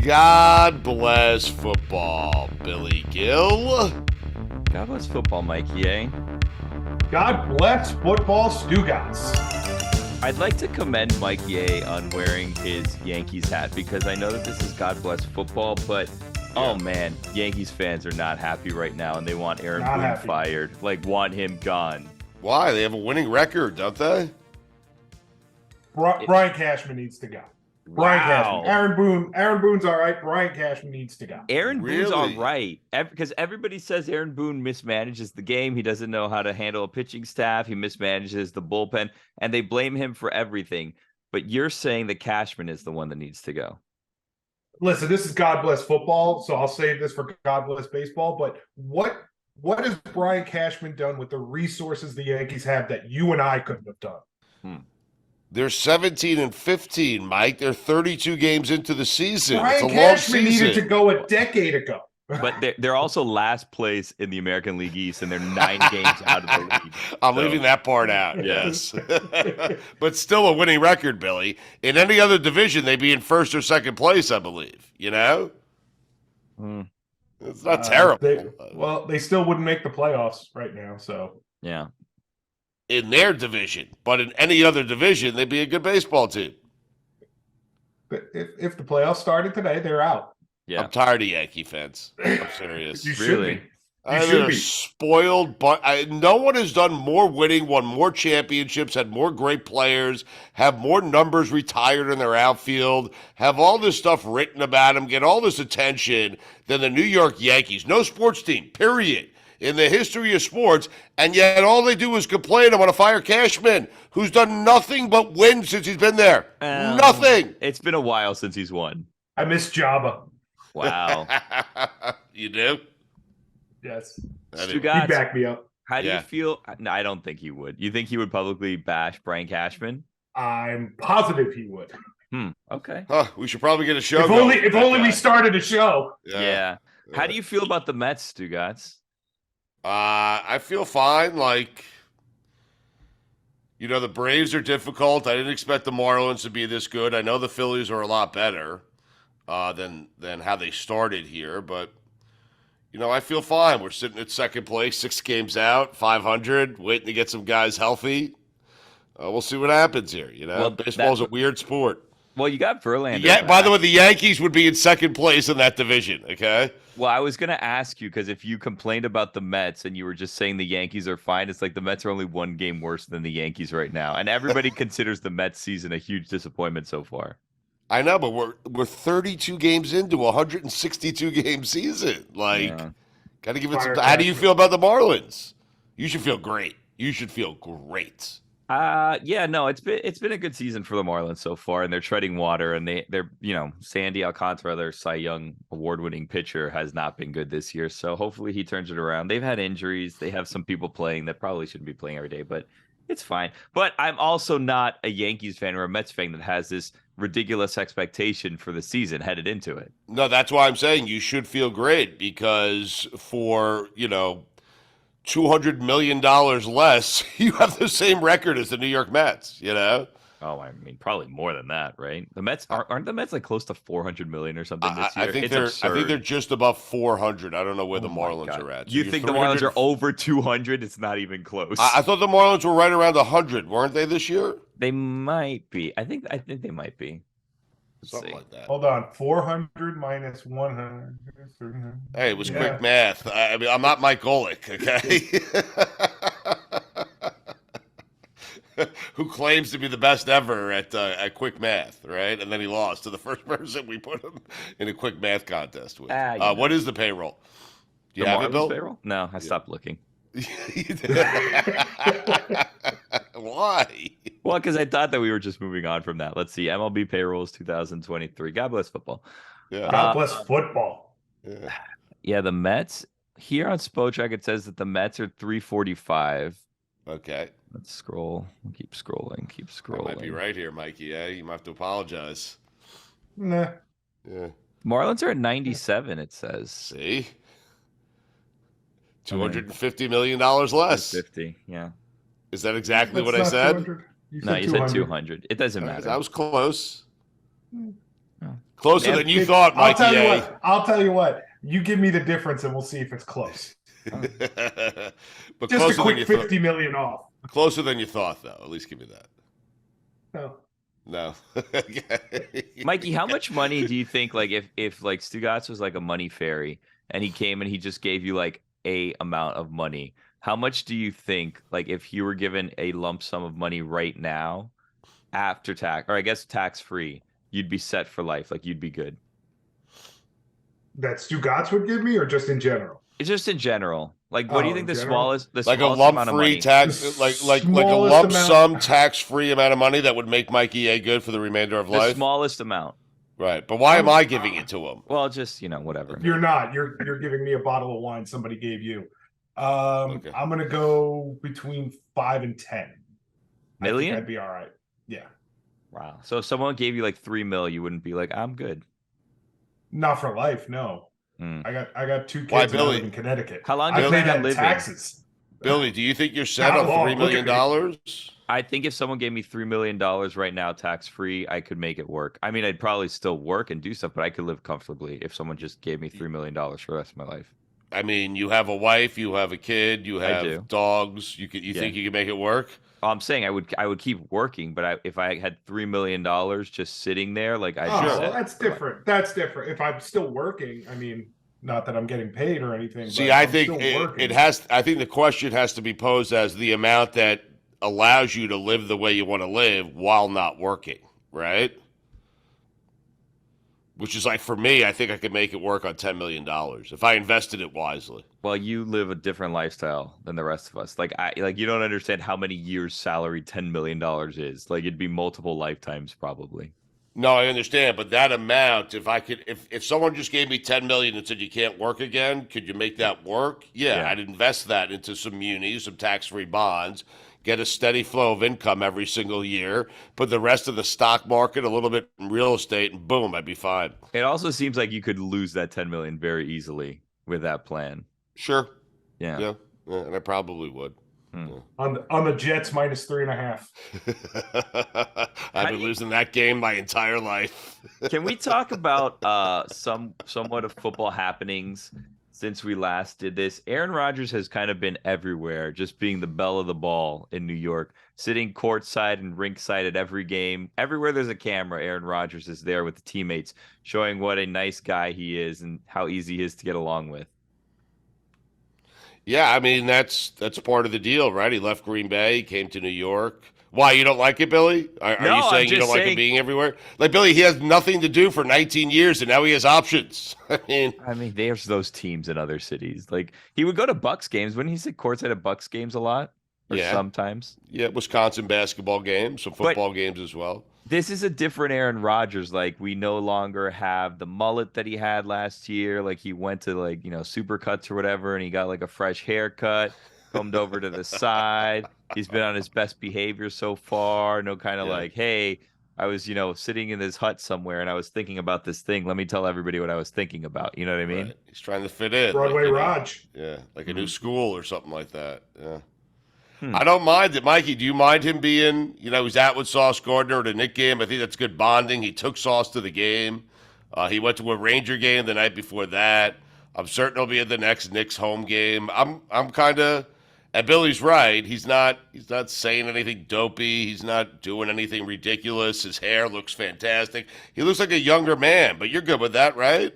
God bless football, Billy Gill. God bless football, Mikey A. God bless football, Stugotz. I'd like to commend Mikey A on wearing his Yankees hat because I know that this is God bless football, but oh man, Yankees fans are not happy right now and they want Aaron Boone fired. Like, want him gone. Why? They have a winning record, don't they? Brian Cashman needs to go. Brian Cashman. Aaron Boone's all right. Brian Cashman needs to go. Aaron Boone's all right because everybody says Aaron Boone mismanages the game. He doesn't know how to handle a pitching staff. He mismanages the bullpen, and they blame him for everything. But you're saying that Cashman is the one that needs to go. Listen, this is God bless football, so I'll save this for God bless baseball. But what has Brian Cashman done with the resources the Yankees have that you and I couldn't have done? They're 17-15, Mike. They're 32 games into the season. Brian Cashman needed to go a decade ago. But they're also last place in the American League East, and they're 9 games out of the league. I'm leaving that part out, yes. But still a winning record, Billy. In any other division, they'd be in first or second place, I believe. You know? It's not terrible. They still wouldn't make the playoffs right now, so. Yeah. In their division, but in any other division, they'd be a good baseball team. But if the playoffs started today, they're out. Yeah. I'm tired of Yankee fans. I'm serious. You should be. They're spoiled, but no one has done more winning, won more championships, had more great players, have more numbers retired in their outfield, have all this stuff written about them, get all this attention than the New York Yankees. No sports team, period, in the history of sports, and yet all they do is complain. I want to fire Cashman, who's done nothing but win since he's been there. Nothing. It's been a while since he's won. I miss Jabba. Wow. You do? Yes. Stugotz, He'd back me up. How do you feel? No, I don't think he would. You think he would publicly bash Brian Cashman? I'm positive he would. Okay. We should probably get a show If only we started a show. Yeah. How do you feel about the Mets, Stugotz? I feel fine. Like, the Braves are difficult. I didn't expect the Marlins to be this good. I know the Phillies are a lot better than how they started here, but I feel fine. We're sitting at second place, 6 games out, 500, waiting to get some guys healthy. We'll see what happens here. Well, baseball's a weird sport. Well, you got Verlander. Yeah. By the way, the Yankees would be in second place in that division. Okay. Well, I was going to ask you because if you complained about the Mets and you were just saying the Yankees are fine, it's like the Mets are only 1 game worse than the Yankees right now, and everybody considers the Mets season a huge disappointment so far. I know, but we're 32 games into a 162 game season. Like, got to give it some time. How do you feel about the Marlins? You should feel great. You should feel great. It's been a good season for the Marlins so far, and they're treading water. And they're Sandy Alcantara, their Cy Young award-winning pitcher, has not been good this year. So hopefully he turns it around. They've had injuries. They have some people playing that probably shouldn't be playing every day, but it's fine. But I'm also not a Yankees fan or a Mets fan that has this ridiculous expectation for the season headed into it. No, that's why I'm saying you should feel great because for $200 million less, you have the same record as the New York Mets, Oh, I mean, probably more than that, right? The Mets aren't the Mets like close to 400 million or something this year? I think they're just above 400. I don't know where the Marlins are at. So you think the Marlins are over 200? It's not even close. I thought the Marlins were right around 100, weren't they this year? They might be. I think they might be. Something like that. Hold on, 400 minus 100. Hey, it was quick math. I mean, I'm not Mike Golick, okay? Who claims to be the best ever at quick math, right? And then he lost to the first person we put him in a quick math contest with. What is the payroll? Do you have it, Bill? Payroll? No, I stopped looking. Why? Well, because I thought that we were just moving on from that. Let's see. MLB payrolls 2023. God bless football. Yeah. God bless football. Yeah, the Mets. Here on Spotrac, it says that the Mets are 345. Okay. Let's scroll. Keep scrolling. I might be right here, Mikey A. You might have to apologize. Nah. Yeah. Marlins are at 97, it says. See? $250 million less. 50, yeah. Is that exactly what I said? You said 200. It doesn't matter. I was close. Closer than you thought, Mikey A. I'll tell you what. You give me the difference, and we'll see if it's close. But Just a quick 50 million off. Closer than you thought, though. At least give me that. No. Mikey, how much money do you think, like, if like Stugotz was like a money fairy and he came and he just gave you like a amount of money, how much do you think, like, if you were given a lump sum of money right now after tax, or I guess tax free, you'd be set for life, like you'd be good? That Stugotz would give me, or just in general? It's just in general. Like, what do you think the smallest like a amount of money? lump-free tax, like a lump sum tax-free amount of money that would make Mikey A good for the remainder of life? The smallest amount. Right, but why am I giving it to him? Well, just, whatever. You're not. You're giving me a bottle of wine somebody gave you. Okay. I'm gonna go between 5 and 10 million. That'd be all right. Yeah. Wow. So if someone gave you like $3 million, you wouldn't be like, I'm good. Not for life, no. I got 2 kids. Why, Billy? In Connecticut. How long do you plan on living? Taxes. Billy, do you think you're set on $3 million? I think if someone gave me $3 million right now, tax free, I could make it work. I mean, I'd probably still work and do stuff, but I could live comfortably if someone just gave me $3 million for the rest of my life. I mean, you have a wife, you have a kid, you have dogs. You think you could make it work? I'm saying I would keep working, but if I had $3 million just sitting there, like that's different. That's different. If I'm still working, I mean, not that I'm getting paid or anything. See, I think it has. I think the question has to be posed as the amount that allows you to live the way you want to live while not working, right? Which is like, for me, I think I could make it work on $10 million if I invested it wisely. Well, you live a different lifestyle than the rest of us. Like you don't understand how many years' salary $10 million is. Like, it'd be multiple lifetimes probably. No, I understand, but that amount, if someone just gave me $10 million and said you can't work again, could you make that work? Yeah. I'd invest that into some munis, some tax-free bonds, get a steady flow of income every single year, put the rest of the stock market, a little bit in real estate, and boom, I'd be fine. It also seems like you could lose that $10 million very easily with that plan. Sure. Yeah, and I probably would. Yeah. On the Jets minus 3.5. I've been losing that game my entire life. Can we talk about somewhat of football happenings since we last did this? Aaron Rodgers has kind of been everywhere, just being the belle of the ball in New York, sitting courtside and rinkside at every game. Everywhere there's a camera, Aaron Rodgers is there with the teammates, showing what a nice guy he is and how easy he is to get along with. Yeah, I mean, that's part of the deal, right? He left Green Bay, came to New York. Why, you don't like it, Billy? Are you saying you don't like him being everywhere? Like, Billy, he has nothing to do for 19 years, and now he has options. I mean, there's those teams in other cities. Like, he would go to Bucks games. Wouldn't he sit courtside at Bucks games a lot? Or sometimes? Yeah, Wisconsin basketball games, some football games as well. This is a different Aaron Rodgers. Like, we no longer have the mullet that he had last year. Like, he went to, like, Supercuts or whatever, and he got, like, a fresh haircut, combed over to the side. He's been on his best behavior so far. No kind of like, hey, I was, sitting in this hut somewhere, and I was thinking about this thing. Let me tell everybody what I was thinking about. You know what I mean? Right. He's trying to fit in. Broadway Raj. Yeah, like a new school or something like that. Yeah. I don't mind it. Mikey, do you mind him being, he's out with Sauce Gardner at a Knick game? I think that's good bonding. He took Sauce to the game. He went to a Ranger game the night before that. I'm certain he'll be at the next Knicks home game. I'm kind of, and Billy's right. He's not saying anything dopey. He's not doing anything ridiculous. His hair looks fantastic. He looks like a younger man, but you're good with that, right?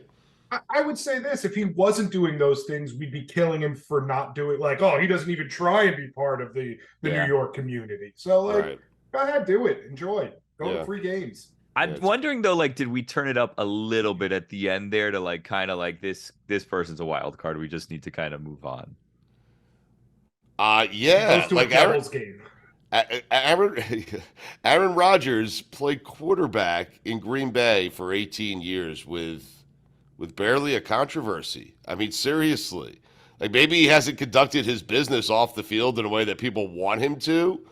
I would say this: if he wasn't doing those things, we'd be killing him for not doing. Like, oh, he doesn't even try and be part of the New York community. So, go ahead, do it, enjoy, go to free games. I'm wondering though, like, did we turn it up a little bit at the end there to like kind of like this person's a wild card. We just need to kind of move on. Yeah, like Devils game. Aaron Rodgers played quarterback in Green Bay for 18 years with barely a controversy. I mean, seriously. Like, maybe he hasn't conducted his business off the field in a way that people want him to,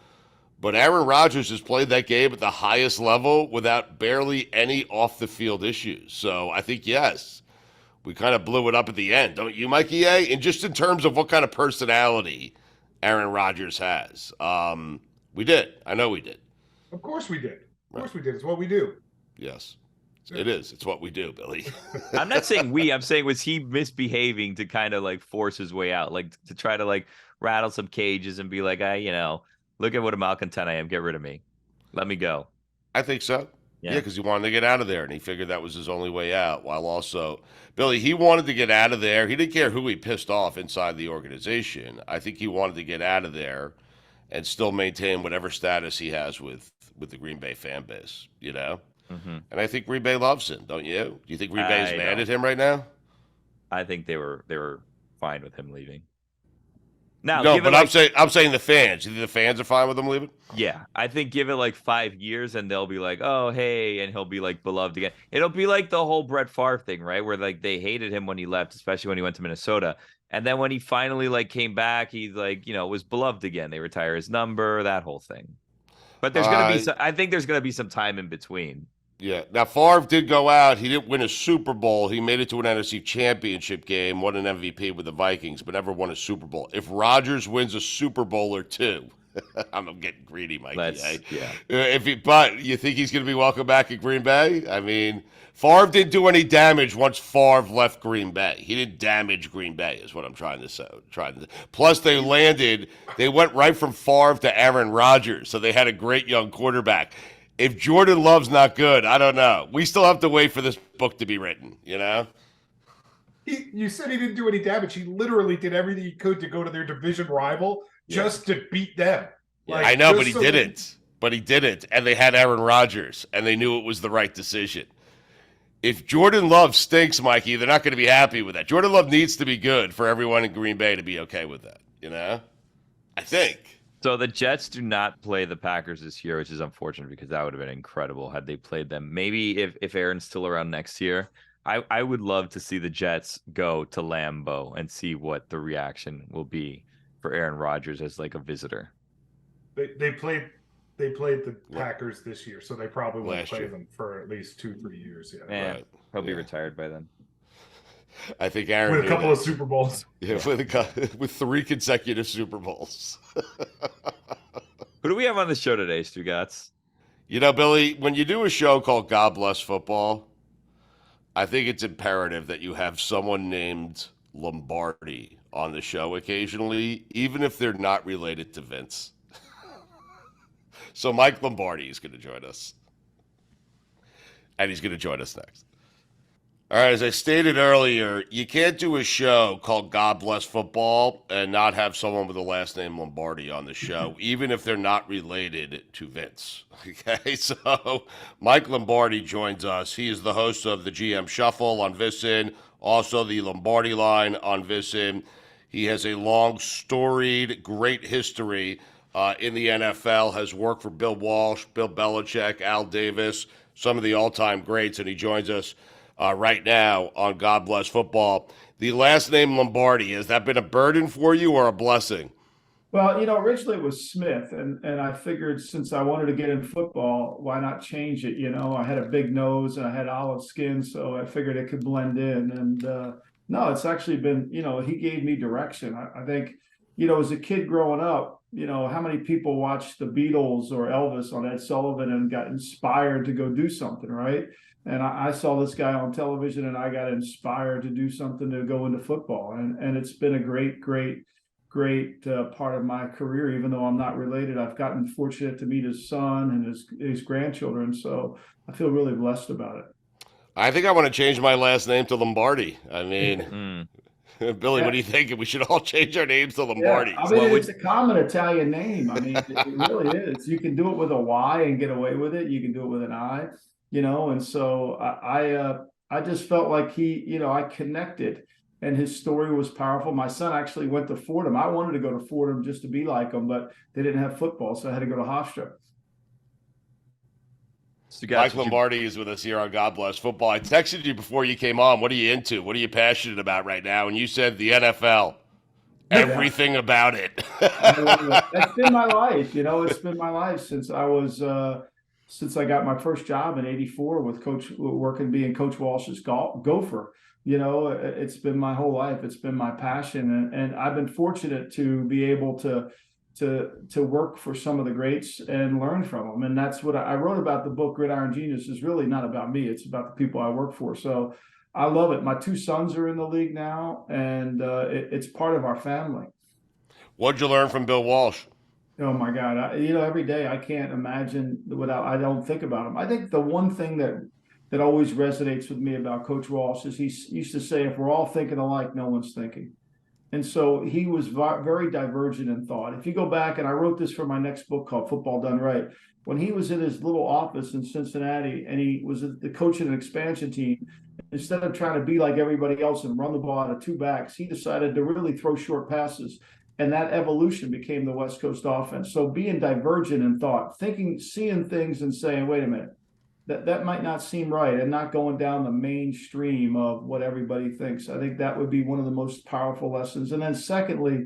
but Aaron Rodgers has played that game at the highest level without barely any off-the-field issues. So I think, yes, we kind of blew it up at the end. Don't you, Mikey A? And just in terms of what kind of personality Aaron Rodgers has. We did. I know we did. Of course we did. Of course we did. It's what we do. Yes. It is. It's what we do, Billy. I'm not saying I'm saying was he misbehaving to kind of like force his way out, like to try to like rattle some cages and be like, look at what a malcontent I am. Get rid of me. Let me go. I think so. Yeah, because he wanted to get out of there, and he figured that was his only way out. While also, Billy, he wanted to get out of there. He didn't care who he pissed off inside the organization. I think he wanted to get out of there and still maintain whatever status he has with the Green Bay fan base, Mm-hmm. And I think Green Bay loves him, don't you? Do you think Green Bay is mad at him right now? I think they were fine with him leaving. Now, no, but I'm saying the fans. You think the fans are fine with him leaving? Yeah, I think give it like 5 years, and they'll be like, "Oh, hey," and he'll be like beloved again. It'll be like the whole Brett Favre thing, right? Where like they hated him when he left, especially when he went to Minnesota, and then when he finally like came back, he like was beloved again. They retire his number, that whole thing. But there's gonna be I think there's gonna be some time in between. Yeah. Now, Favre did go out. He didn't win a Super Bowl. He made it to an NFC championship game, won an MVP with the Vikings, but never won a Super Bowl. If Rodgers wins a Super Bowl or two, I'm getting greedy, Mikey. But you think he's going to be welcome back at Green Bay? I mean, Favre didn't do any damage once Favre left Green Bay. He didn't damage Green Bay, is what I'm trying to say. Plus, they went right from Favre to Aaron Rodgers, so they had a great young quarterback. If Jordan Love's not good, I don't know. We still have to wait for this book to be written, You said he didn't do any damage. He literally did everything he could to go to their division rival just to beat them. Like, I know, but he didn't. But he didn't. And they had Aaron Rodgers, and they knew it was the right decision. If Jordan Love stinks, Mikey, they're not going to be happy with that. Jordan Love needs to be good for everyone in Green Bay to be okay with that, I think. So the Jets do not play the Packers this year, which is unfortunate because that would have been incredible had they played them. Maybe if Aaron's still around next year, I would love to see the Jets go to Lambeau and see what the reaction will be for Aaron Rodgers as like a visitor. They played the Packers this year, so they probably won't play them for at least 2-3 years. Yeah, right. He'll be retired by then. I think Aaron with a couple of Super Bowls. Yeah, with 3 consecutive Super Bowls. Who do we have on the show today, Stugotz? Billy, when you do a show called God Bless Football, I think it's imperative that you have someone named Lombardi on the show occasionally, even if they're not related to Vince. So Mike Lombardi is going to join us. And he's going to join us next. All right, as I stated earlier, you can't do a show called God Bless Football and not have someone with the last name Lombardi on the show, even if they're not related to Vince. Okay, so Mike Lombardi joins us. He is the host of the GM Shuffle on VSiN, also the Lombardi Line on VSiN. He has a long, storied, great history in the NFL, has worked for Bill Walsh, Bill Belichick, Al Davis, some of the all-time greats, and he joins us right now on God Bless Football. The last name Lombardi, has that been a burden for you or a blessing? Well, originally it was Smith, and I figured since I wanted to get in football, why not change it? I had a big nose and I had olive skin, so I figured it could blend in. And no, it's actually been, he gave me direction. I think, as a kid growing up, how many people watched the Beatles or Elvis on Ed Sullivan and got inspired to go do something, right? And I saw this guy on television and I got inspired to do something to go into football. And it's been a great part of my career, even though I'm not related. I've gotten fortunate to meet his son and his grandchildren. So I feel really blessed about it. I think I want to change my last name to Lombardi. I mean, Billy, what do you think? We should all change our names to Lombardi. Yeah. I mean, it's a common Italian name. I mean, it really is. You can do it with a Y and get away with it. You can do it with an I. And so I just felt like I connected, and his story was powerful. My son actually went to Fordham. I wanted to go to Fordham just to be like him, but they didn't have football, so I had to go to Hofstra. Mike Lombardi is with us here on God Bless Football. I texted you before you came on. What are you into? What are you passionate about right now? And you said the NFL. Everything about it. That's been my life. It's been my life since I got my first job in '84 with being Coach Walsh's gopher. It's been my whole life. It's been my passion. And I've been fortunate to be able to to work for some of the greats and learn from them. And that's what I wrote about. The book Gridiron Genius is really not about me. It's about the people I work for. So I love it. My 2 sons are in the league now, and it's part of our family. What'd you learn from Bill Walsh? Oh my God. Every day I can't imagine I don't think about him. I think the one thing that always resonates with me about Coach Walsh is he used to say, if we're all thinking alike, no one's thinking. And so he was very divergent in thought. If you go back, and I wrote this for my next book called Football Done Right, when he was in his little office in Cincinnati and he was the coach of an expansion team, instead of trying to be like everybody else and run the ball out of 2 backs, he decided to really throw short passes. And that evolution became the West Coast offense. So being divergent in thought, thinking, seeing things and saying, wait a minute, that might not seem right, and not going down the mainstream of what everybody thinks. I think that would be one of the most powerful lessons. And then secondly,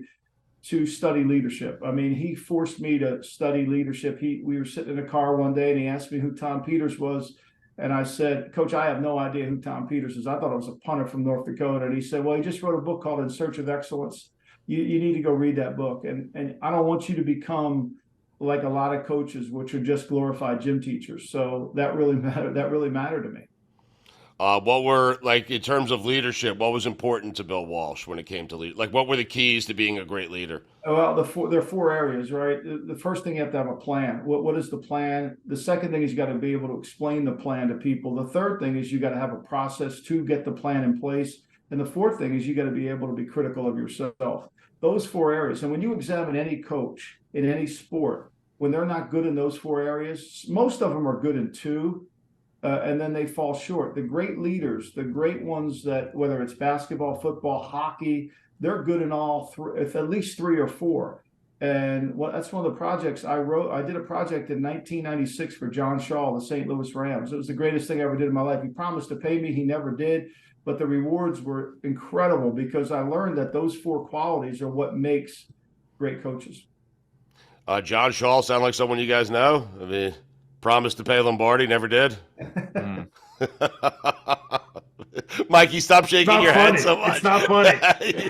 to study leadership. I mean, he forced me to study leadership. We were sitting in a car one day and he asked me who Tom Peters was. And I said, Coach, I have no idea who Tom Peters is. I thought it was a punter from North Dakota. And he said, well, he just wrote a book called In Search of Excellence. You need to go read that book. And I don't want you to become like a lot of coaches, which are just glorified gym teachers. So that really mattered to me. What were, like, in terms of leadership, what was important to Bill Walsh when it came to lead? Like, what were the keys to being a great leader? Well, there are 4 areas, right? The first thing, you have to have a plan. What is the plan? The second thing is you got to be able to explain the plan to people. The third thing is you got to have a process to get the plan in place. And the fourth thing is you got to be able to be critical of yourself. Those 4 areas. And when you examine any coach in any sport, when they're not good in those 4 areas, most of them are good in 2. And then they fall short. The great leaders, the great ones that, whether it's basketball, football, hockey, they're good in all 3, if at least 3 or 4. And that's one of the projects I wrote. I did a project in 1996 for John Shaw, the St. Louis Rams. It was the greatest thing I ever did in my life. He promised to pay me. He never did. But the rewards were incredible because I learned that those 4 qualities are what makes great coaches. John Shaw sound like someone you guys know? I mean, promised to pay Lombardi, never did. Mikey, stop shaking your head so much. It's not funny.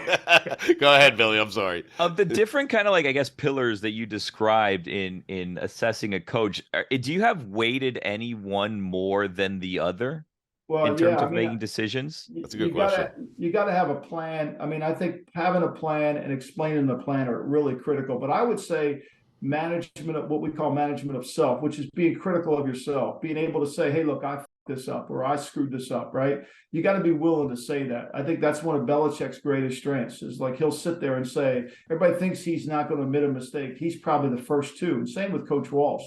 Go ahead, Billy. I'm sorry. Of the different kind of, like, I guess, pillars that you described in assessing a coach, do you have weighted any one more than the other? Well, in terms of making decisions? That's a good question. You got to have a plan. I mean, I think having a plan and explaining the plan are really critical. But I would say management of what we call management of self, which is being critical of yourself, being able to say, hey, look, I fucked this up or I screwed this up, right? You got to be willing to say that. I think that's one of Belichick's greatest strengths is, like, he'll sit there and say, everybody thinks he's not going to admit a mistake. He's probably the first to. And same with Coach Walsh.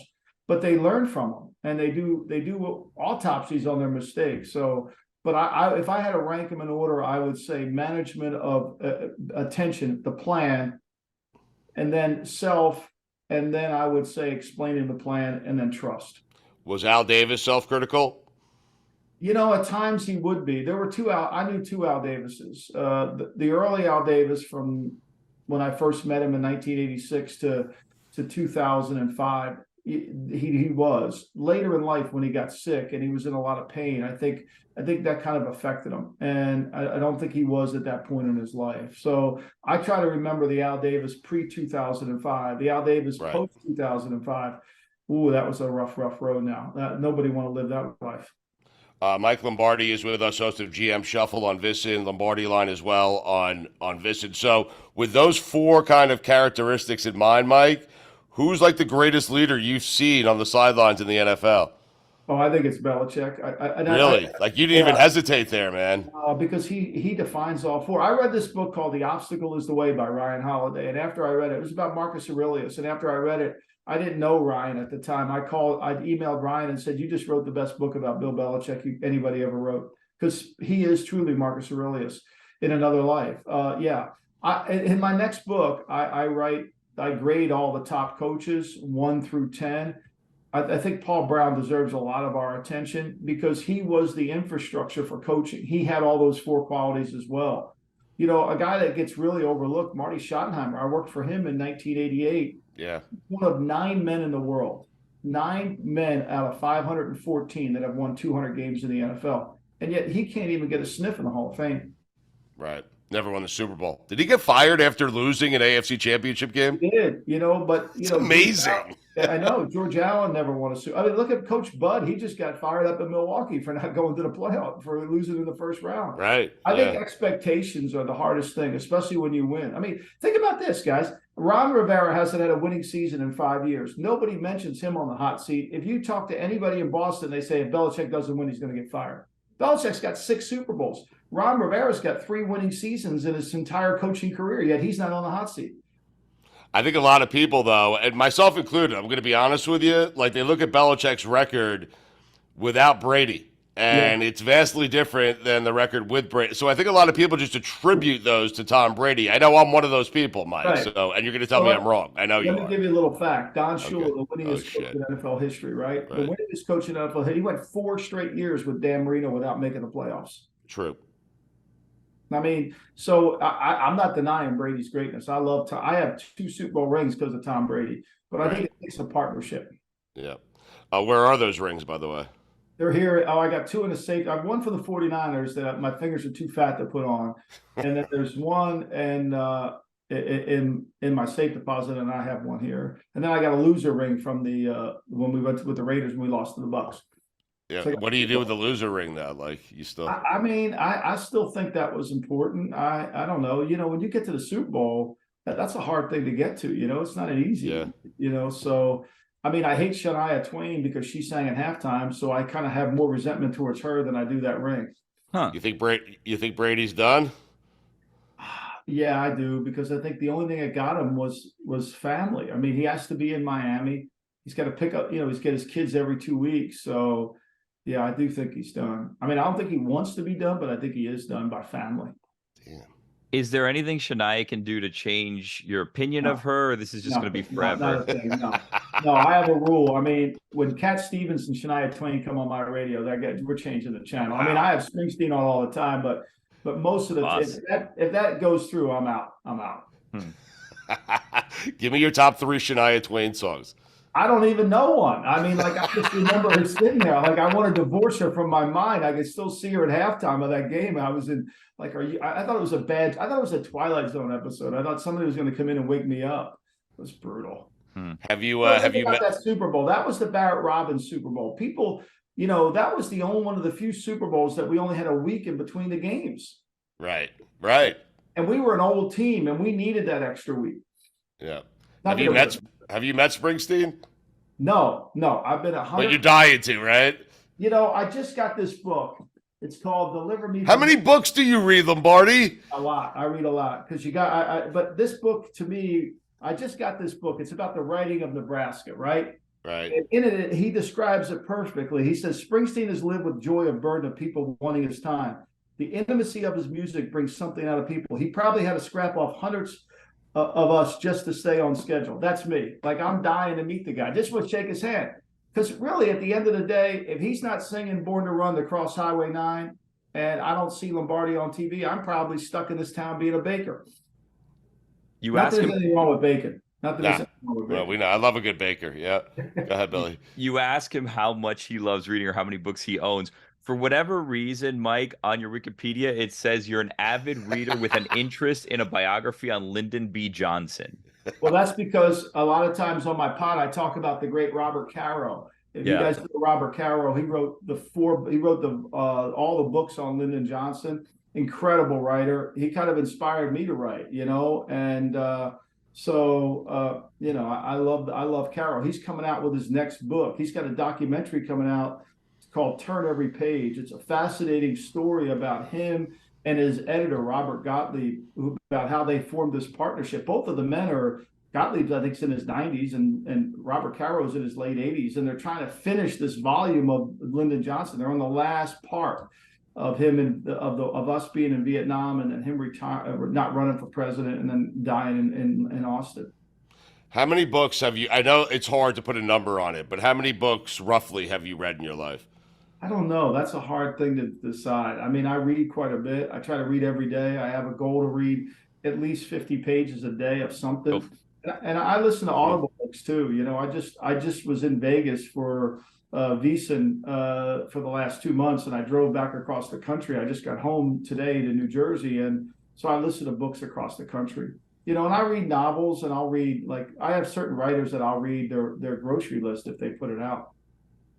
But they learn from him and they do autopsies on their mistakes. So, but if I had to rank them in order, I would say management of attention, the plan, and then self, and then I would say explaining the plan, and then trust. Was Al Davis self-critical? At times he would be. There were 2 I knew 2 Al Davises. The early Al Davis, from when I first met him in 1986 to 2005. He was. Later in life, when he got sick and he was in a lot of pain, I think that kind of affected him, and I don't think he was at that point in his life. So I try to remember the Al Davis pre-2005, the Al Davis post-2005. Ooh, that was a rough road. Now nobody want to live that life. Mike Lombardi is with us, host of GM Shuffle on VSiN, Lombardi Line as well on VSiN. So with those 4 kind of characteristics in mind, Mike, who's like the greatest leader you've seen on the sidelines in the NFL? Oh, I think it's Belichick. Really? Like, you didn't even hesitate there, man. Because he defines all 4. I read this book called The Obstacle is the Way by Ryan Holiday. And after I read it, it was about Marcus Aurelius. And after I read it, I didn't know Ryan at the time. I emailed Ryan and said, you just wrote the best book about Bill Belichick anybody ever wrote. Because he is truly Marcus Aurelius in another life. In my next book, I grade all the top coaches 1 through 10. I think Paul Brown deserves a lot of our attention because he was the infrastructure for coaching. He had all those 4 qualities as well. A guy that gets really overlooked, Marty Schottenheimer. I worked for him in 1988. Yeah. One of 9 men in the world, 9 men out of 514 that have won 200 games in the NFL. And yet he can't even get a sniff in the Hall of Fame. Right. Never won the Super Bowl. Did he get fired after losing an AFC Championship game? He did, but It's amazing. I know George Allen never won a Super. I mean, look at Coach Bud. He just got fired up in Milwaukee for not going to the playoff, for losing in the first round. Right. I think expectations are the hardest thing, especially when you win. I mean, think about this, guys. Ron Rivera hasn't had a winning season in 5 years. Nobody mentions him on the hot seat. If you talk to anybody in Boston, they say if Belichick doesn't win, he's going to get fired. Belichick's got 6 Super Bowls. Ron Rivera's got 3 winning seasons in his entire coaching career, yet he's not on the hot seat. I think a lot of people, though, and myself included, I'm going to be honest with you, like they look at Belichick's record without Brady, and it's vastly different than the record with Brady. So I think a lot of people just attribute those to Tom Brady. I know I'm one of those people, Mike. Right. So, and you're going to tell me I'm wrong. I know you are. Let me give you a little fact. Don Shula, the winningest coach in NFL history, right? The winningest coach in NFL history. He went 4 straight years with Dan Marino without making the playoffs. True. I mean, so I'm not denying Brady's greatness. I love Tom. I have 2 Super Bowl rings because of Tom Brady, but I think it takes a partnership. Yeah. Where are those rings, by the way? They're here. Oh, I got 2 in the safe. I have 1 for the 49ers that my fingers are too fat to put on, and then there's 1 in my safe deposit, and I have 1 here. And then I got a loser ring from the when we went with the Raiders when we lost to the Bucs. Yeah. So what do you do with the loser ring now? Like you still? I mean, I still think that was important. I don't know. When you get to the Super Bowl, that's a hard thing to get to. It's not an easy. Yeah. So I mean, I hate Shania Twain because she sang at halftime, so I kind of have more resentment towards her than I do that ring. Huh? You think Brady's done? Yeah, I do, because I think the only thing that got him was family. I mean, he has to be in Miami. He's got to pick up. He's got his kids every 2 weeks, so. Yeah, I do think he's done. I mean, I don't think he wants to be done, but I think he is done by family. Damn. Is there anything Shania can do to change your opinion of her, or this is just going to be forever? Not a thing, no, I have a rule. I mean, when Cat Stevens and Shania Twain come on my radio, we're changing the channel. Wow. I mean, I have Springsteen on all the time, but most of the if that goes through, I'm out. Give me your top 3 Shania Twain songs. I don't even know one. I mean, like, I just remember her sitting there. Like, I want to divorce her from my mind. I could still see her at halftime of that game. I was in, like, I thought it was I thought it was a Twilight Zone episode. I thought somebody was going to come in and wake me up. It was brutal. Have you met that Super Bowl? That was the Barrett Robbins Super Bowl. People, that was the only one of the few Super Bowls that we only had a week in between the games. Right. And we were an old team, and we needed that extra week. Yeah. Have you met Springsteen? No. I've been 100. But you're dying to, right? I just got this book. It's called Deliver Me. How many books do you read, Lombardi? A lot. I read a lot because but this book, to me, I just got this book. It's about the writing of Nebraska, right? Right. And in it, he describes it perfectly. He says, Springsteen has lived with joy of burden of people wanting his time. The intimacy of his music brings something out of people. He probably had to scrap off hundreds of us just to stay on schedule. That's me. Like, I'm dying to meet the guy. Just want to shake his hand. Because really, at the end of the day, if he's not singing Born to Run to Cross Highway 9 and I don't see Lombardi on TV, I'm probably stuck in this town being a baker. Not that there's anything wrong with bacon. Well, we know. I love a good baker. Yeah. Go ahead, Billy. You ask him how much he loves reading or how many books he owns. For whatever reason, Mike, on your Wikipedia, it says you're an avid reader with an interest in a biography on Lyndon B. Johnson. Well, that's because a lot of times on my pod, I talk about the great Robert Caro. If you guys know Robert Caro, he wrote all the books on Lyndon Johnson. Incredible writer. He kind of inspired me to write, and I love Caro. He's coming out with his next book. He's got a documentary coming out. Called Turn Every Page. It's a fascinating story about him and his editor, Robert Gottlieb, about how they formed this partnership. Both of the men are, Gottlieb's, I think, is in his 90s, and Robert Caro's in his late 80s, and they're trying to finish this volume of Lyndon Johnson. They're on the last part of him and of us being in Vietnam, and then him not running for president, and then dying in Austin. How many books have you? I know it's hard to put a number on it, but how many books roughly have you read in your life? I don't know. That's a hard thing to decide. I mean, I read quite a bit. I try to read every day. I have a goal to read at least 50 pages a day of something. Oh. And I listen to Audible books too. I just was in Vegas for VEASAN for the last 2 months, and I drove back across the country. I just got home today to New Jersey, and So I listen to books across the country. And I read novels, and I'll read, I have certain writers that I'll read their grocery list if they put it out.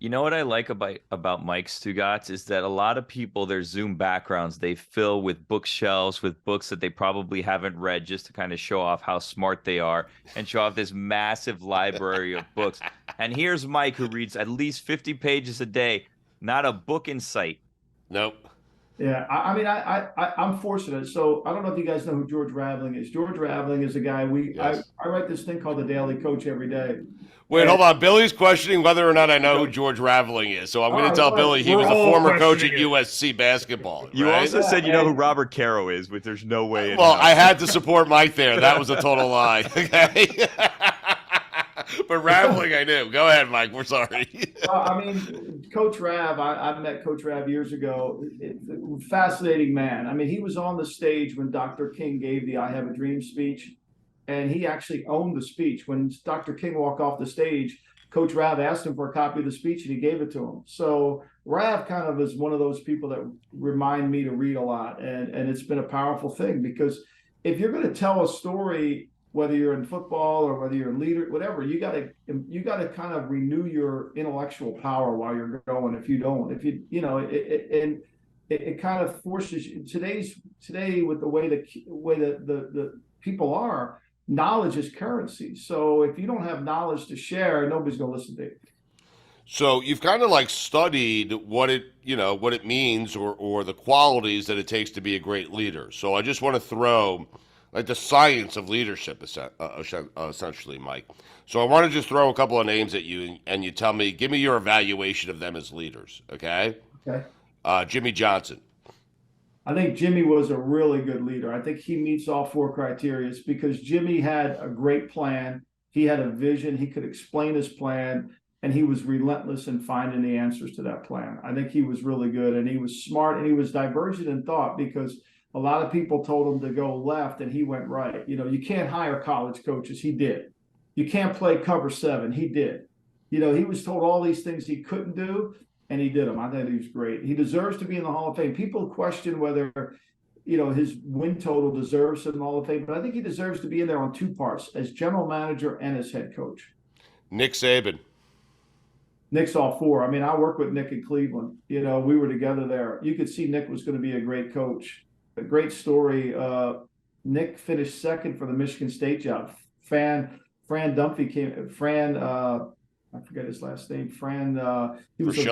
You know what I like about Mike Stugotz is that a lot of people, their Zoom backgrounds, they fill with bookshelves with books that they probably haven't read just to kind of show off how smart they are and show off this massive library of books. And here's Mike, who reads at least 50 pages a day, not a book in sight. Nope. Yeah, I'm fortunate. So I don't know if you guys know who George Raveling is. George Raveling is a guy I write this thing called the Daily Coach every day. Wait, hold on. Billy's questioning whether or not I know who George Raveling is. So I'm going to tell Billy he was a former coach at USC basketball. You also said you know who Robert Caro is, which there's no way. Well, I had to support Mike there. That was a total lie. Okay. But Raveling, I knew. Go ahead, Mike. We're sorry. Coach Rav, I met Coach Rav years ago. Fascinating man. He was on the stage when Dr. King gave the I Have a Dream speech, and he actually owned the speech. When Dr. King walked off the stage, Coach Rav asked him for a copy of the speech, and he gave it to him. So Rav kind of is one of those people that remind me to read a lot, and it's been a powerful thing, because if you're going to tell a story, whether you're in football or whether you're a leader, whatever, you got to kind of renew your intellectual power while you're going. If you don't, it kind of forces you. Today with the way the people are, knowledge is currency. So if you don't have knowledge to share, nobody's going to listen to you. So you've kind of studied what it means or the qualities that it takes to be a great leader. So I just want to throw the science of leadership, essentially, Mike. So I want to just throw a couple of names at you, and you tell me, give me your evaluation of them as leaders, okay? Okay. Jimmy Johnson. I think Jimmy was a really good leader. I think he meets all four criteria, because Jimmy had a great plan. He had a vision. He could explain his plan, and he was relentless in finding the answers to that plan. I think he was really good, and he was smart, and he was divergent in thought, because a lot of people told him to go left, and he went right. You can't hire college coaches. He did. You can't play cover 7. He did. He was told all these things he couldn't do, and he did them. I think he was great. He deserves to be in the Hall of Fame. People question whether, his win total deserves him in the Hall of Fame, but I think he deserves to be in there on two parts, as general manager and as head coach. Nick Saban. Nick's all four. I worked with Nick in Cleveland. We were together there. You could see Nick was going to be a great coach. A great story. Nick finished second for the Michigan State job. Fran Dunphy came. I forget his last name. He was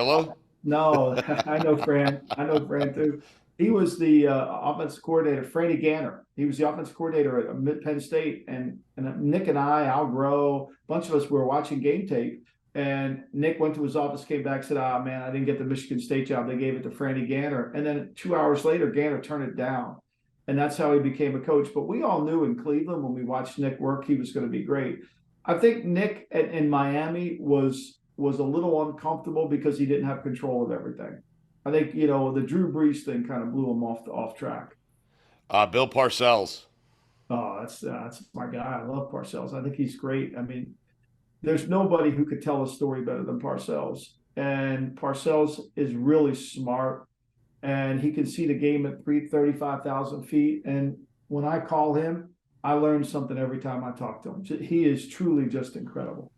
No, I know Fran. I know Fran too. He was the offensive coordinator. Franny Ganner. He was the offensive coordinator at Penn State. And Nick and Al Groh, a bunch of us were watching game tape. And Nick went to his office, came back, said, man, I didn't get the Michigan State job. They gave it to Franny Ganner. And then 2 hours later, Ganner turned it down. And that's how he became a coach. But we all knew in Cleveland, when we watched Nick work, he was going to be great. I think Nick in Miami was a little uncomfortable because he didn't have control of everything. I think, the Drew Brees thing kind of blew him off track. Bill Parcells. Oh, that's my guy. I love Parcells. I think he's great. There's nobody who could tell a story better than Parcells. And Parcells is really smart, and he can see the game at 35,000 feet. And when I call him, I learn something every time I talk to him. He is truly just incredible.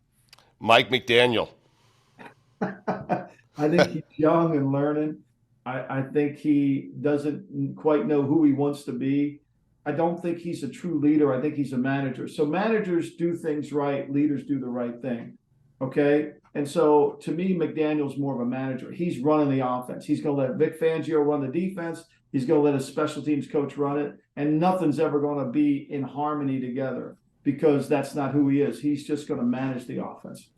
Mike McDaniel. I think he's young and learning. I think he doesn't quite know who he wants to be. I don't think he's a true leader. I think he's a manager. So managers do things right. Leaders do the right thing. Okay. And so to me, McDaniel's more of a manager. He's running the offense. He's going to let Vic Fangio run the defense. He's going to let his special teams coach run it. And nothing's ever going to be in harmony together, because that's not who he is. He's just going to manage the offense.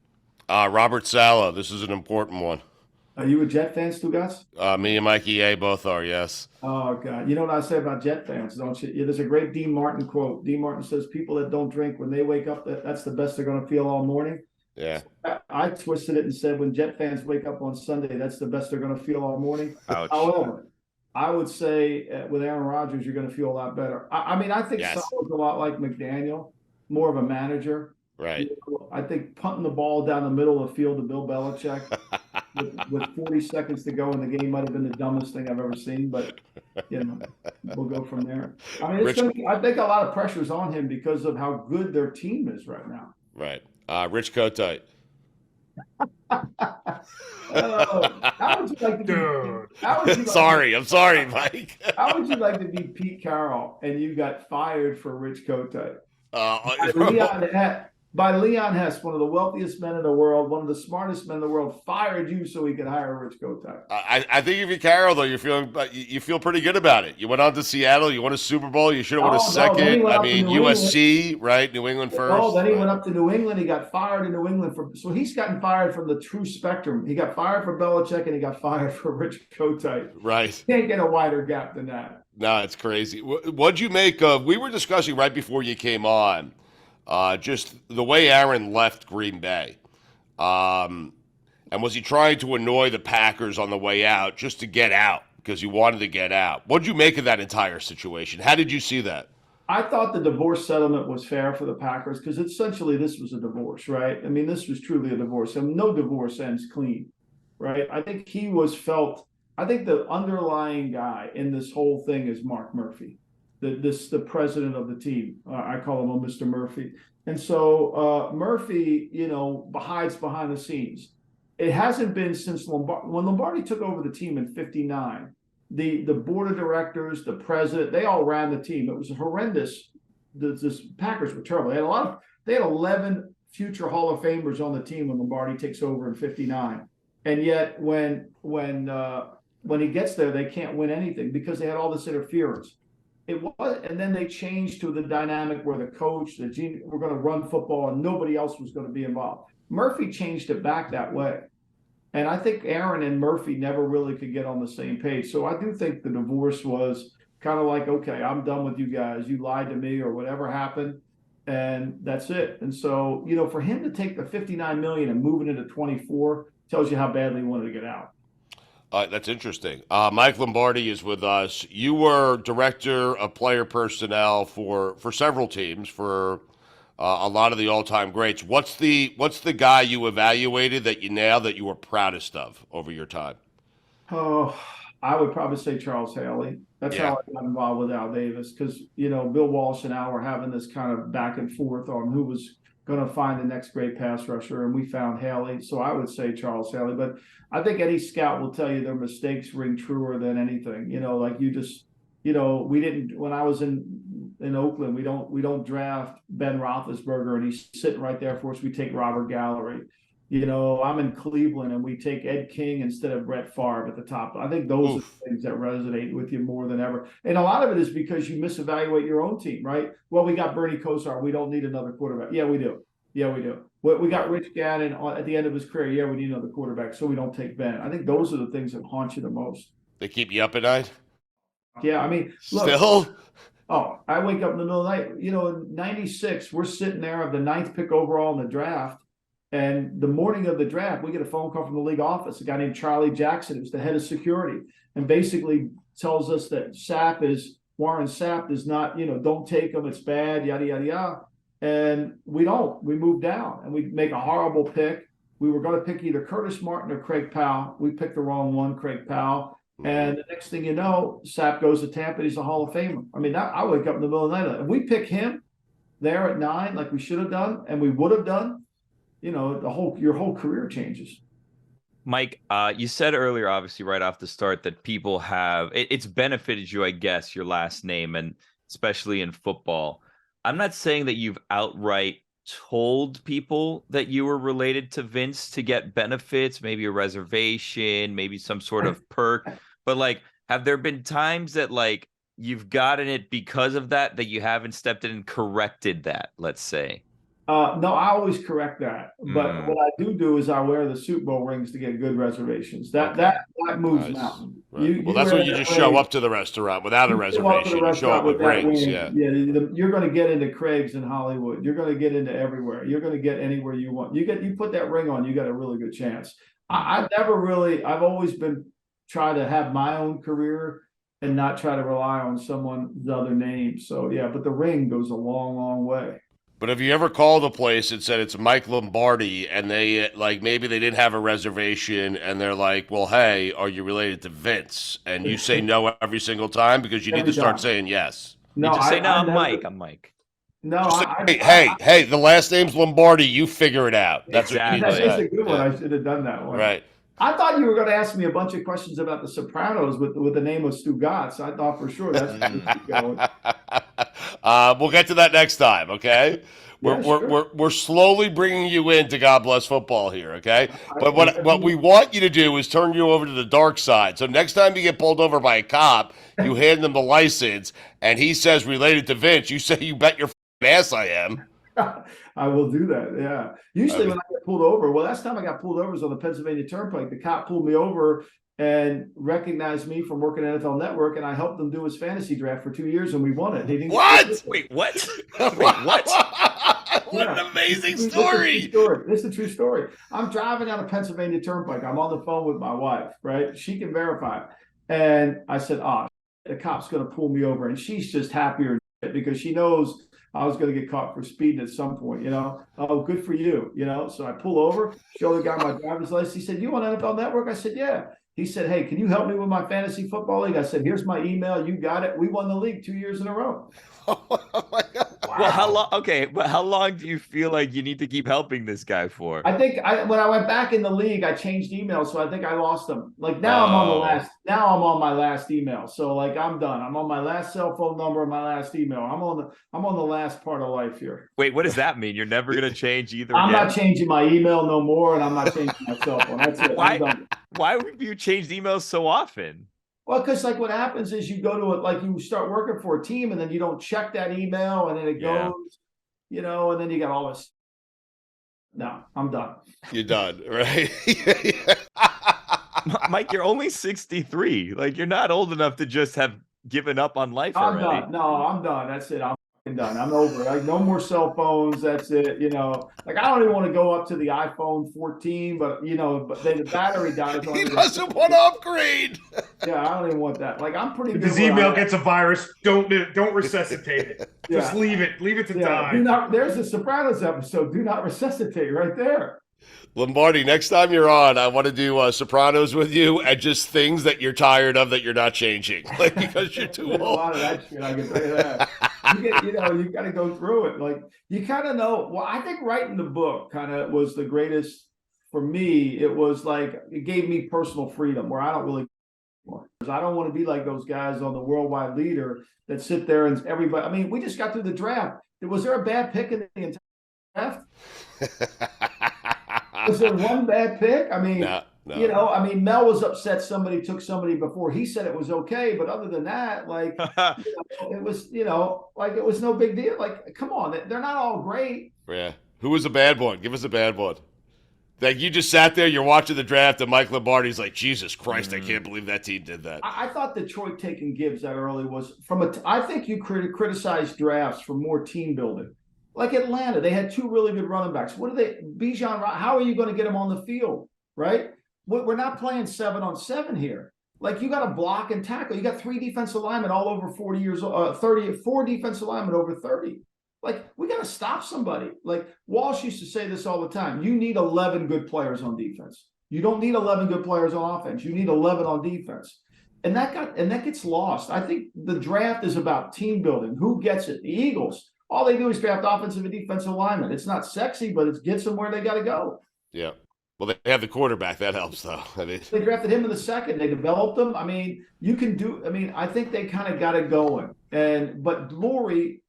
Robert Saleh. This is an important one. Are you a Jet fan, Stugotz? Me and Mikey A both are, yes. Oh, God. You know what I say about Jet fans, don't you? There's a great Dean Martin quote. Dean Martin says, people that don't drink, when they wake up, that's the best they're going to feel all morning. Yeah. I twisted it and said, when Jet fans wake up on Sunday, that's the best they're going to feel all morning. Ouch. However, I would say with Aaron Rodgers, you're going to feel a lot better. I think Saleh's a lot like McDaniel, more of a manager. Right. I think punting the ball down the middle of the field to Bill Belichick, with 40 seconds to go in the game might have been the dumbest thing I've ever seen, but we'll go from there. I mean, I think a lot of pressure is on him because of how good their team is right now. Right. Rich Kotite. How would you like to be? I'm sorry, Mike. How would you like to be Pete Carroll and you got fired for Rich Kotite? By Leon Hess, one of the wealthiest men in the world, one of the smartest men in the world, fired you so he could hire Rich Kotite. I think if you're Carroll, though, you feel pretty good about it. You went on to Seattle, you won a Super Bowl, you should have won a second. I mean, USC, right? New England first. Oh, then he went up to New England. He got fired in New England so he's gotten fired from the true spectrum. He got fired for Belichick and he got fired for Rich Kotite. Right. You can't get a wider gap than that. No, it's crazy. What'd you make of? We were discussing right before you came on. Just the way Aaron left Green Bay. And was he trying to annoy the Packers on the way out just to get out because he wanted to get out? What did you make of that entire situation? How did you see that? I thought the divorce settlement was fair for the Packers because essentially this was a divorce, right? I mean, this was truly a divorce. And no divorce ends clean, right? I think I think the underlying guy in this whole thing is Mark Murphy. The president of the team. I call him Mr. Murphy. And so Murphy, hides behind the scenes. It hasn't been since when Lombardi took over the team in '59. The board of directors, the president, they all ran the team. It was horrendous. The Packers were terrible. They had 11 future Hall of Famers on the team when Lombardi takes over in '59. And yet when he gets there, they can't win anything because they had all this interference. It was, and then they changed to the dynamic where the coach, were going to run football and nobody else was going to be involved. Murphy changed it back that way. And I think Aaron and Murphy never really could get on the same page. So I do think the divorce was kind of like, okay, I'm done with you guys. You lied to me or whatever happened. And that's it. And so, for him to take the $59 million and move it into 24 tells you how badly he wanted to get out. That's interesting. Mike Lombardi is with us. You were director of player personnel for several teams, for a lot of the all-time greats. What's the guy you evaluated that you were proudest of over your time? Oh, I would probably say Charles Haley. That's how I got involved with Al Davis because, Bill Walsh and Al were having this kind of back and forth on who was going to find the next great pass rusher, and we found Haley. So I would say Charles Haley. But I think any scout will tell you their mistakes ring truer than anything. We didn't. When I was in Oakland, we don't draft Ben Roethlisberger, and he's sitting right there for us. We take Robert Gallery. I'm in Cleveland, and we take Ed King instead of Brett Favre at the top. I think those are the things that resonate with you more than ever. And a lot of it is because you misevaluate your own team, right? Well, we got Bernie Kosar. We don't need another quarterback. Yeah, we do. We got Rich Gannon at the end of his career. Yeah, we need another quarterback, so we don't take Ben. I think those are the things that haunt you the most. They keep you up at night? Yeah, I mean, look, still? Oh, I wake up in the middle of the night. In '96, we're sitting there of the 9th pick overall in the draft. And the morning of the draft, we get a phone call from the league office, a guy named Charlie Jackson, who's the head of security, and basically tells us that Warren Sapp is not, don't take him, it's bad, yada, yada, yada. And we don't. We move down and we make a horrible pick. We were going to pick either Curtis Martin or Craig Powell. We picked the wrong one, Craig Powell. And the next thing you know, Sapp goes to Tampa. He's a Hall of Famer. I mean, I wake up in the middle of the night. If we pick him there at 9, like we should have done, and we would have done, your whole career changes. Mike, you said earlier, obviously, right off the start, that people have it's benefited you, I guess, your last name, and especially in football. I'm not saying that you've outright told people that you were related to Vince to get benefits, maybe a reservation, maybe some sort of perk, but have there been times that you've gotten it because of that you haven't stepped in and corrected that, let's say? No, I always correct that. But what I do is I wear the Super Bowl rings to get good reservations. That moves mountains. Right. That's when you just show up to the restaurant without a reservation. You show up with rings. You're going to get into Craig's in Hollywood. You're going to get into everywhere. You're going to get anywhere you want. You put that ring on, you got a really good chance. I've always been trying to have my own career and not try to rely on someone's other name. So, but the ring goes a long, long way. But have you ever called a place and said it's Mike Lombardi, and they like maybe they didn't have a reservation, and they're like, "Well, hey, are you related to Vince?" And you say no every single time because you need to start saying yes. No, You just say, no, I I'm never, Mike. I'm Mike. No, Just say, hey, the last name's Lombardi. You figure it out. That's Exactly. what you need to That's say. a good one. Yeah. I should have done that one. Right. I thought you were going to ask me a bunch of questions about the Sopranos with the name of Stugotz. I thought for sure that's where you going. We'll get to that next time, okay? Yeah, sure. We're slowly bringing you into God Bless Football here, okay? But what we want you to do is turn you over to the dark side. So next time you get pulled over by a cop, you hand him the license, and he says related to Vince, you say, "You bet your ass I am." I will do that. Yeah. Usually when I get pulled over, last time I got pulled over was on the Pennsylvania Turnpike. The cop pulled me over and recognized me from working at NFL Network, and I helped him do his fantasy draft for 2 years, and we won it. What? Wait, what? Wait, what? What an amazing This story. is a true story. I'm driving down the Pennsylvania Turnpike. I'm on the phone with my wife, right? She can verify it. And I said, the cop's going to pull me over. And she's just happier because she knows I was going to get caught for speeding at some point, Oh, good for you, So I pull over, show the guy my driver's license. He said, "You on NFL Network?" I said, "Yeah." He said, "Hey, can you help me with my fantasy football league?" I said, "Here's my email. You got it." We won the league 2 years in a row. Oh my God. Wow. Well, how long? Okay, but how long do you feel like you need to keep helping this guy for? I think when I went back in the league, I changed emails, so I think I lost them. Like now, I'm on the last. Now I'm on my last email, so like I'm done. I'm on my last cell phone number and my last email. I'm on the last part of life here. Wait, what does that mean? You're never gonna change either. I'm again? not changing my email no more, and I'm not changing my cell phone. That's it. I'm done. Why have you changed emails so often? Well, because like what happens is you go to it, like you start working for a team, and then you don't check that email, and then it goes, and then you got all this. No, I'm done. You're done, right? Mike, you're only 63. Like, you're not old enough to just have given up on life I'm already. done. No, I'm done. That's it. I'm done. I'm over it. Like, no more cell phones. That's it. Like I don't even want to go up to the iPhone 14, but the battery dies. He doesn't want to upgrade. Yeah, I don't even want that. Like I'm pretty If good. his email gets a virus, don't resuscitate it. Yeah. Just leave it to die. There's a Sopranos episode. Do not resuscitate right there. Lombardi, next time you're on, I want to do Sopranos with you and just things that you're tired of that you're not changing, like because you're too old. A lot of that shit. I can tell you that. You got to go through it. Like you kind of know. Well, I think writing the book kind of was the greatest for me. It was like it gave me personal freedom where I don't really. I don't want to be like those guys on the Worldwide Leader that sit there and everybody. I mean, we just got through the draft. Was there a bad pick in the entire draft? Was there one bad pick? I mean, no. Mel was upset somebody took somebody before he said it was okay, but other than that, like, it was, like it was no big deal. Like, come on, they're not all great. Yeah. Who was a bad one? Give us a bad one. Like you just sat there, you're watching the draft, and Mike Lombardi's like, Jesus Christ, I can't believe that team did that. I thought Detroit taking Gibbs that early was I think you criticize drafts for more team building. Like Atlanta, they had two really good running backs. Bijan, how are you going to get them on the field, right? We're not playing 7-on-7 here. Like you got to block and tackle. You got 3 defensive linemen all over 40 years old, 4 defensive linemen over 30. Like we got to stop somebody. Like Walsh used to say this all the time. You need 11 good players on defense. You don't need 11 good players on offense. You need 11 on defense. And that gets lost. I think the draft is about team building. Who gets it? The Eagles. All they do is draft offensive and defensive linemen. It's not sexy, but it gets them where they got to go. Yeah. Well, they have the quarterback. That helps, though. They drafted him in the second. They developed him. I mean, I think they kind of got it going. But Lurie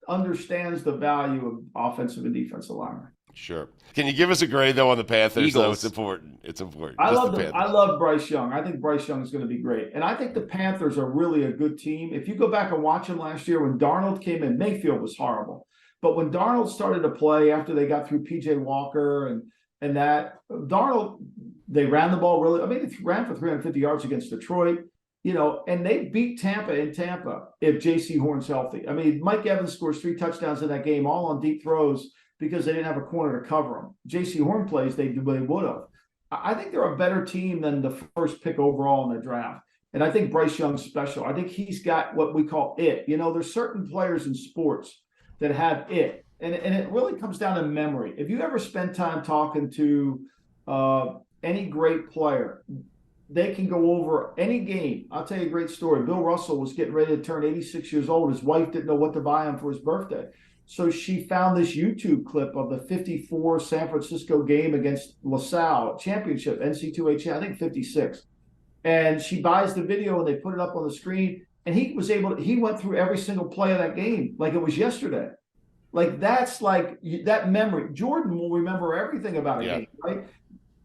understands the value of offensive and defensive linemen. Sure. Can you give us a grade, though, on the Panthers? Eagles. Though? It's important. It's important. I love Bryce Young. I think Bryce Young is going to be great. And I think the Panthers are really a good team. If you go back and watch them last year when Darnold came in, Mayfield was horrible. But when Darnold started to play after they got through P.J. Walker and that, Darnold, they ran the ball really. I mean, they ran for 350 yards against Detroit. And they beat Tampa in Tampa if J.C. Horn's healthy. I mean, Mike Evans scores 3 touchdowns in that game, all on deep throws because they didn't have a corner to cover him. J.C. Horn plays, they would have. I think they're a better team than the first pick overall in the draft. And I think Bryce Young's special. I think he's got what we call it. There's certain players in sports that have it. and it really comes down to memory. If you ever spend time talking to any great player, they can go over any game. I'll tell you a great story. Bill Russell was getting ready to turn 86 years old. His wife didn't know what to buy him for his birthday. So she found this YouTube clip of the 54 San Francisco game against LaSalle championship, NC2A, I think 56. And she buys the video and they put it up on the screen. And he went through every single play of that game like it was yesterday. Like that's like that memory. Jordan will remember everything about a game, right?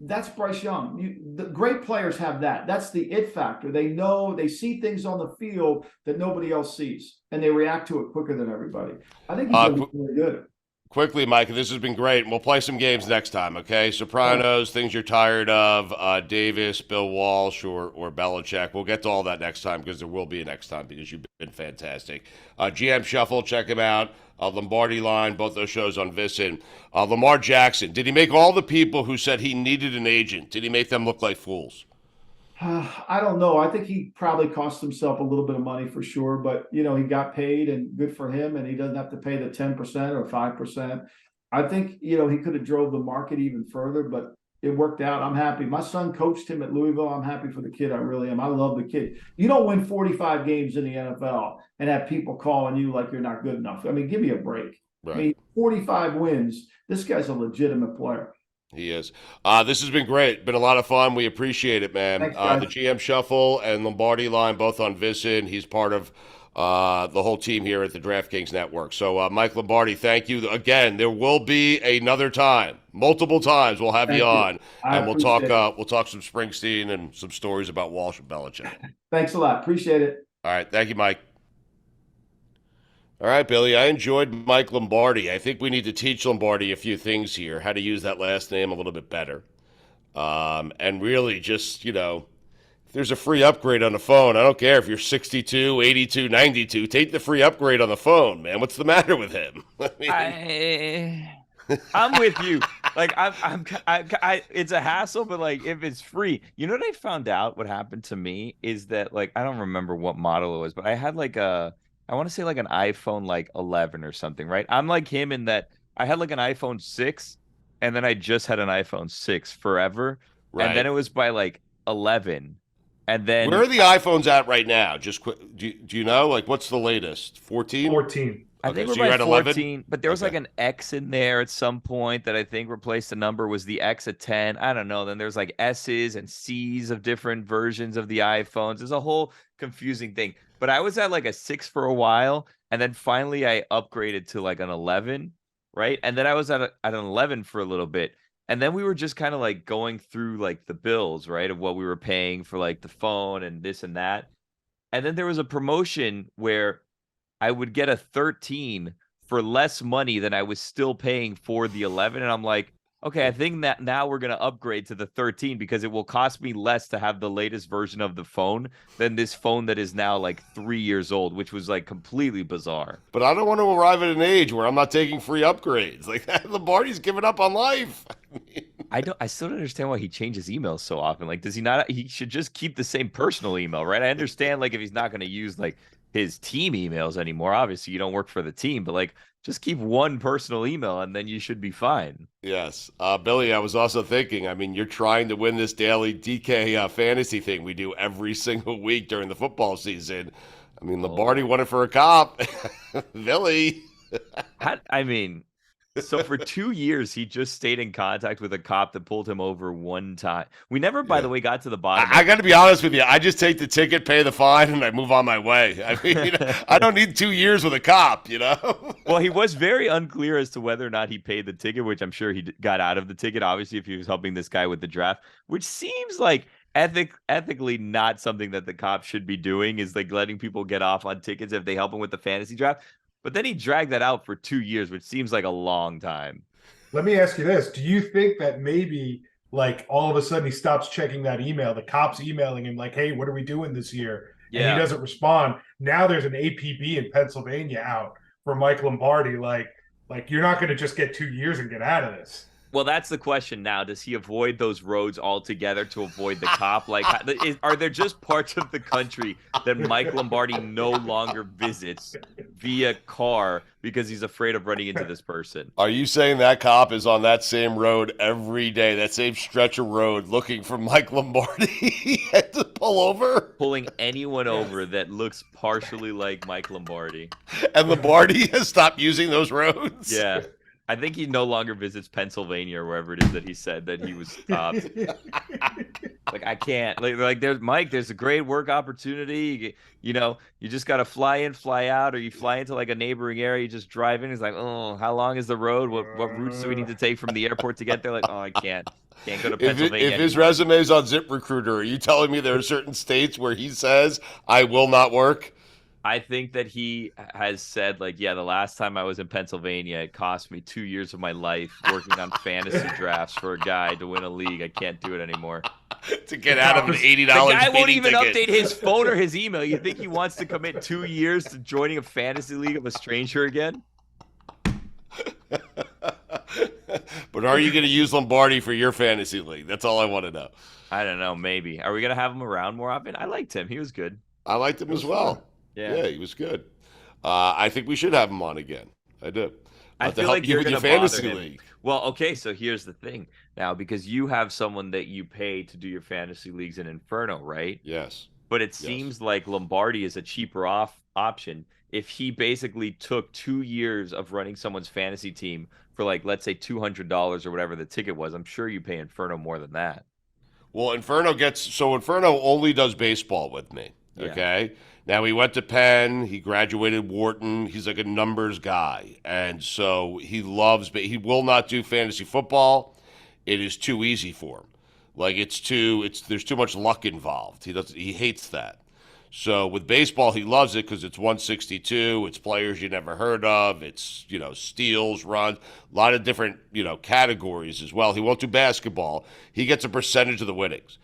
That's Bryce Young. The great players have that. That's the it factor. They know, they see things on the field that nobody else sees, and they react to it quicker than everybody. I think he's going to be really good. Quickly, Mike, this has been great. We'll play some games next time, okay? Sopranos, things you're tired of, Davis, Bill Walsh, or Belichick. We'll get to all that next time because there will be a next time because you've been fantastic. GM Shuffle, check him out. Lombardi Line, both those shows on Visit. Lamar Jackson, did he make all the people who said he needed an agent, did he make them look like fools? I don't know. I think he probably cost himself a little bit of money for sure, but he got paid and good for him, and he doesn't have to pay the 10% or 5%. I think, he could have drove the market even further, but it worked out. I'm happy. My son coached him at Louisville. I'm happy for the kid. I really am. I love the kid. You don't win 45 games in the NFL and have people calling you like you're not good enough. I mean, give me a break. Right. I mean, 45 wins. This guy's a legitimate player. He is. This has been great. Been a lot of fun. We appreciate it, man. Thanks, the GM Shuffle and Lombardi Line, both on Visit. He's part of the whole team here at the DraftKings Network. So, Mike Lombardi, thank you again. There will be another time, multiple times. We'll have you on, and we'll talk. We'll talk some Springsteen and some stories about Walsh and Belichick. Thanks a lot. Appreciate it. All right, thank you, Mike. All right, Billy, I enjoyed Mike Lombardi. I think we need to teach Lombardi a few things here, how to use that last name a little bit better. And really just, if there's a free upgrade on the phone, I don't care if you're 62, 82, 92, take the free upgrade on the phone, man. What's the matter with him? I'm with you. Like, it's a hassle, but like, if it's free, what I found out what happened to me is that, like, I don't remember what model it was, but I had like I want to say like an iPhone like 11 or something, right? I'm like him in that I had like an iPhone 6 and then I just had an iPhone 6 forever. Right. And then it was by like 11. And then where are the iPhones at right now? Just quick, do you know? Like, what's the latest? 14? 14. I think we're at 14, but there was like an X in there at some point that I think replaced the number. Was the X a 10? I don't know. Then there's like S's and C's of different versions of the iPhones. There's a whole confusing thing. But I was at like a 6 for a while, and then finally I upgraded to like an 11, right? And then I was at an 11 for a little bit. And then we were just kind of like going through like the bills, right, of what we were paying for like the phone and this and that. And then there was a promotion where I would get a 13 for less money than I was still paying for the 11. And I'm like, okay, I think that now we're going to upgrade to the 13 because it will cost me less to have the latest version of the phone than this phone that is now like 3 years old, which was like completely bizarre. But I don't want to arrive at an age where I'm not taking free upgrades. Like that, Lombardi's giving up on life. I still don't understand why he changes emails so often. Like, does he not? He should just keep the same personal email, right? I understand, like, if he's not going to use like his team emails anymore, obviously you don't work for the team, but like, just keep one personal email and then you should be fine. Yes. Billy, I was also thinking, I mean, you're trying to win this daily DK fantasy thing we do every single week during the football season. I mean, Lombardi won it for a cop. Billy. So for 2 years, he just stayed in contact with a cop that pulled him over one time. We never, by the way, got to the bottom. I got to be honest with you. I just take the ticket, pay the fine, and I move on my way. I mean, I don't need 2 years with a cop, Well, he was very unclear as to whether or not he paid the ticket, which I'm sure he got out of the ticket, obviously, if he was helping this guy with the draft, which seems like ethically not something that the cops should be doing, is like letting people get off on tickets if they help him with the fantasy draft. But then he dragged that out for 2 years, which seems like a long time. Let me ask you this. Do you think that maybe, like, all of a sudden he stops checking that email, the cop's emailing him like, hey, what are we doing this year? And he doesn't respond. Now there's an APB in Pennsylvania out for Mike Lombardi. Like you're not going to just get 2 years and get out of this. Well, that's the question now. Does he avoid those roads altogether to avoid the cop? Like, are there just parts of the country that Mike Lombardi no longer visits via car because he's afraid of running into this person? Are you saying that cop is on that same road every day, that same stretch of road, looking for Mike Lombardi to pull over? Pulling anyone over that looks partially like Mike Lombardi. And Lombardi has stopped using those roads? Yeah. I think he no longer visits Pennsylvania or wherever it is that he said that he was stopped. Like, I can't. Like there's a great work opportunity. You just got to fly in, fly out, or you fly into like a neighboring area, you just drive in. He's like, oh, how long is the road? What routes do we need to take from the airport to get there? Like, oh, I can't go to Pennsylvania. If his resume's on ZipRecruiter, are you telling me there are certain states where he says, I will not work? I think that he has said, like, yeah, the last time I was in Pennsylvania, it cost me 2 years of my life working on fantasy drafts for a guy to win a league. I can't do it anymore. To get out of an $80 The guy won't even ticket. update his phone or his email. You think he wants to commit 2 years to joining a fantasy league of a stranger again? But are you going to use Lombardi for your fantasy league? That's all I want to know. I don't know. Maybe. Are we going to have him around more often? I liked him. He was good. I liked him as well. Fun. Yeah, he was good. I think we should have him on again. I do. I feel like you're going to bother him. Well, okay, so here's the thing now, because you have someone that you pay to do your fantasy leagues in Inferno, right? Yes. But it seems like Lombardi is a cheaper option. If he basically took 2 years of running someone's fantasy team for, like, let's say $200 or whatever the ticket was, I'm sure you pay Inferno more than that. Well, Inferno only does baseball with me. Okay. Yeah. Now, he went to Penn. He graduated Wharton. He's like a numbers guy. And so he will not do fantasy football. It is too easy for him. Like, there's too much luck involved. He hates that. So with baseball, he loves it because it's 162. It's players you never heard of. It's, steals, runs, a lot of different, categories as well. He won't do basketball. He gets a percentage of the winnings.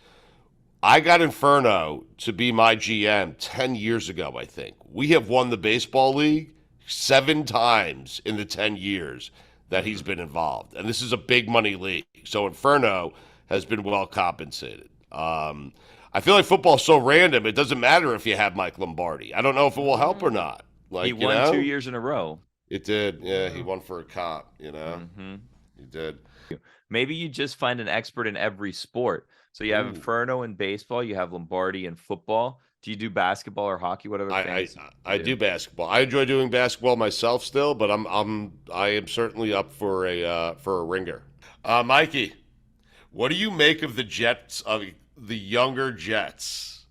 I got Inferno to be my GM 10 years ago, I think. We have won the baseball league 7 times in the 10 years that he's been involved. And this is a big money league. So Inferno has been well compensated. I feel like football's so random, it doesn't matter if you have Mike Lombardi. I don't know if it will help or not. Like, he won 2 years in a row. It did. Yeah, he won for a cop, Mm-hmm. He did. Maybe you just find an expert in every sport. So you have Inferno in baseball, you have Lombardi in football. Do you do basketball or hockey? Whatever. I do basketball. I enjoy doing basketball myself still, but I am certainly up for a ringer. Mikey, what do you make of the Jets, of the younger Jets?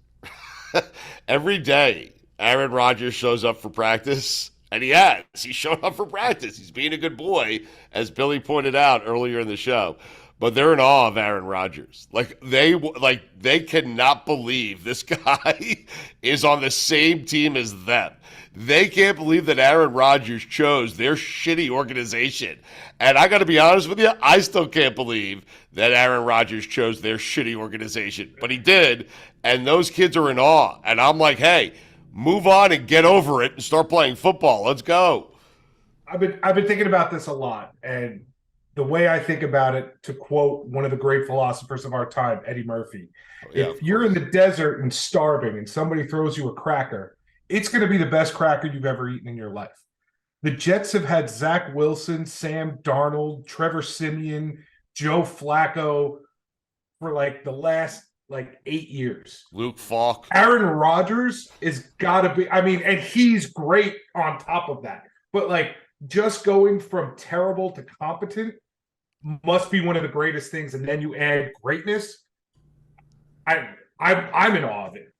Every day, Aaron Rodgers shows up for practice, and he's showing up for practice. He's being a good boy, as Billy pointed out earlier in the show. But they're in awe of Aaron Rodgers. They cannot believe this guy is on the same team as them. They can't believe that Aaron Rodgers chose their shitty organization. And I got to be honest with you, I still can't believe that Aaron Rodgers chose their shitty organization. But he did, and those kids are in awe. And I'm like, hey, move on and get over it and start playing football. Let's go. I've been thinking about this a lot, and the way I think about it, to quote one of the great philosophers of our time, Eddie Murphy, if you're in the desert and starving and somebody throws you a cracker, it's going to be the best cracker you've ever eaten in your life. The Jets have had Zach Wilson, Sam Darnold, Trevor Siemian, Joe Flacco for like the last 8 years. Luke Falk. Aaron Rodgers is got to be, and he's great on top of that. But just going from terrible to competent must be one of the greatest things, and then you add greatness. I'm in awe of it.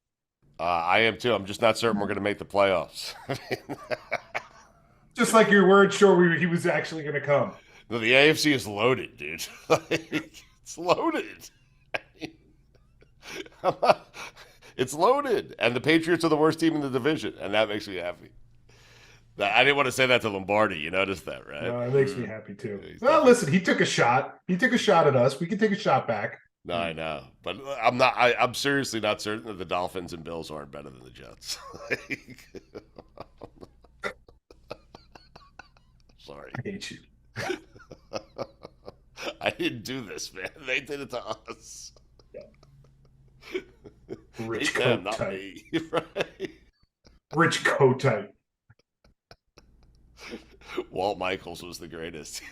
I am too. I'm just not certain we're going to make the playoffs. Just like you weren't sure he was actually going to come. No, the AFC is loaded, dude. It's loaded. It's loaded, and the Patriots are the worst team in the division, and that makes me happy. I didn't want to say that to Lombardi. You noticed that, right? No, it makes me happy too. Well, listen, he took a shot. He took a shot at us. We can take a shot back. No, I know, but I'm not. I'm seriously not certain that the Dolphins and Bills aren't better than the Jets. Sorry, I hate you. I didn't do this, man. They did it to us. Rich Hate them, coat not type. me. Right? Rich coat type. Walt Michaels was the greatest.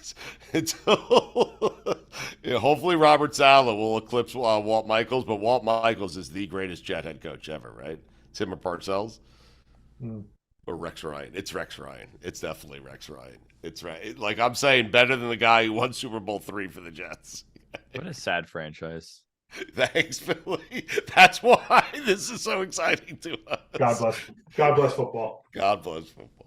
Yeah, hopefully Robert Saleh will eclipse Walt Michaels, but Walt Michaels is the greatest Jet head coach ever, right? It's him or Parcells? Or Rex Ryan. It's Rex Ryan. It's definitely Rex Ryan. It's right. Like I'm saying, better than the guy who won Super Bowl III for the Jets. What a sad franchise. Thanks, Billy. That's why this is so exciting to us. God bless. God bless football. God bless football.